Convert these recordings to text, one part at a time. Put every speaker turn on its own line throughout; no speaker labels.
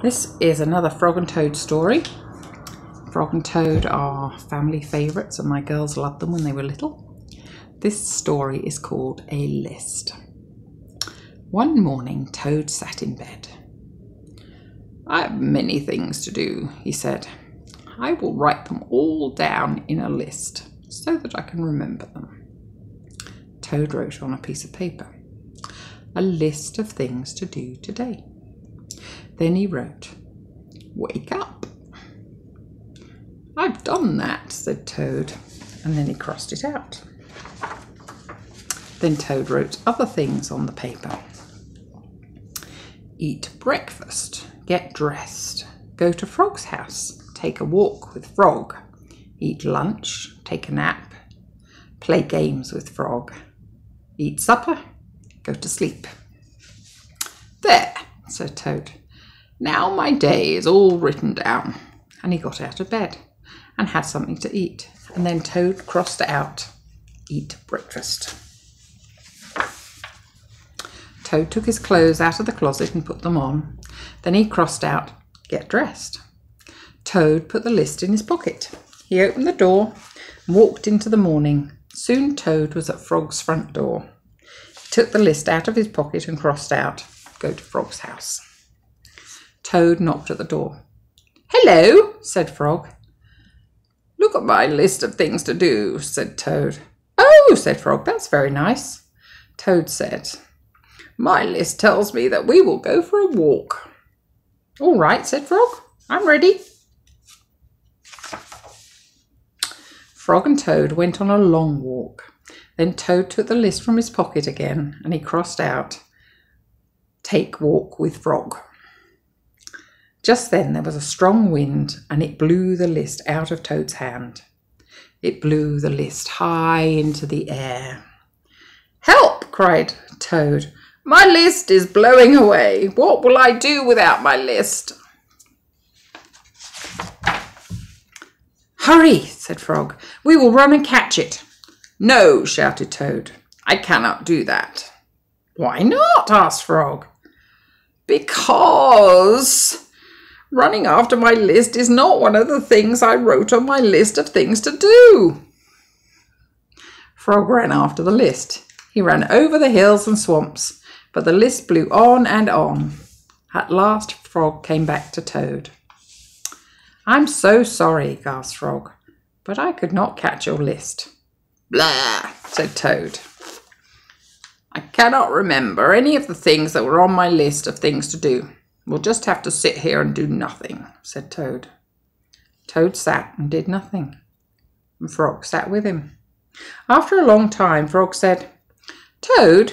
This is another Frog and Toad story. Frog and Toad are family favourites and my girls loved them when they were little. This story is called A List. One morning Toad sat in bed. "I have many things to do," he said. "I will write them all down in a list so that I can remember them." Toad wrote on a piece of paper, "A list of things to do today." Then he wrote, "Wake up." "I've done that," said Toad, and then he crossed it out. Then Toad wrote other things on the paper. Eat breakfast, get dressed, go to Frog's house, take a walk with Frog, eat lunch, take a nap, play games with Frog, eat supper, go to sleep. "There," said Toad. "Now my day is all written down." And he got out of bed and had something to eat. And then Toad crossed out, eat breakfast. Toad took his clothes out of the closet and put them on. Then he crossed out, get dressed. Toad put the list in his pocket. He opened the door and walked into the morning. Soon Toad was at Frog's front door. He took the list out of his pocket and crossed out, go to Frog's house. Toad knocked at the door. "Hello," said Frog. "Look at my list of things to do," said Toad. "Oh," said Frog, "that's very nice." Toad said, "My list tells me that we will go for a walk." "All right," said Frog, "I'm ready." Frog and Toad went on a long walk. Then Toad took the list from his pocket again and he crossed out, take walk with Frog. Just then there was a strong wind and it blew the list out of Toad's hand. It blew the list high into the air. "Help!" cried Toad. "My list is blowing away. What will I do without my list?" "Hurry," said Frog. "We will run and catch it." "No," shouted Toad. "I cannot do that." "Why not?" asked Frog. "Because running after my list is not one of the things I wrote on my list of things to do." Frog ran after the list. He ran over the hills and swamps, but the list blew on and on. At last Frog came back to Toad. "I'm so sorry," gasped Frog, "but I could not catch your list." "Blah," said Toad. "I cannot remember any of the things that were on my list of things to do. We'll just have to sit here and do nothing," said Toad. Toad sat and did nothing, and Frog sat with him. After a long time, Frog said, "Toad,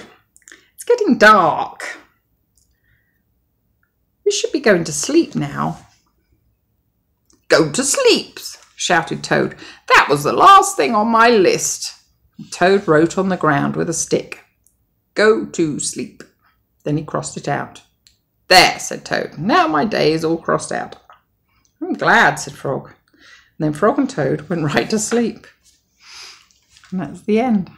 it's getting dark. We should be going to sleep now." "Go to sleep," shouted Toad. "That was the last thing on my list." Toad wrote on the ground with a stick, "Go to sleep." Then he crossed it out. "There," said Toad. "Now my day is all crossed out." "I'm glad," said Frog. And then Frog and Toad went right to sleep. And that's the end.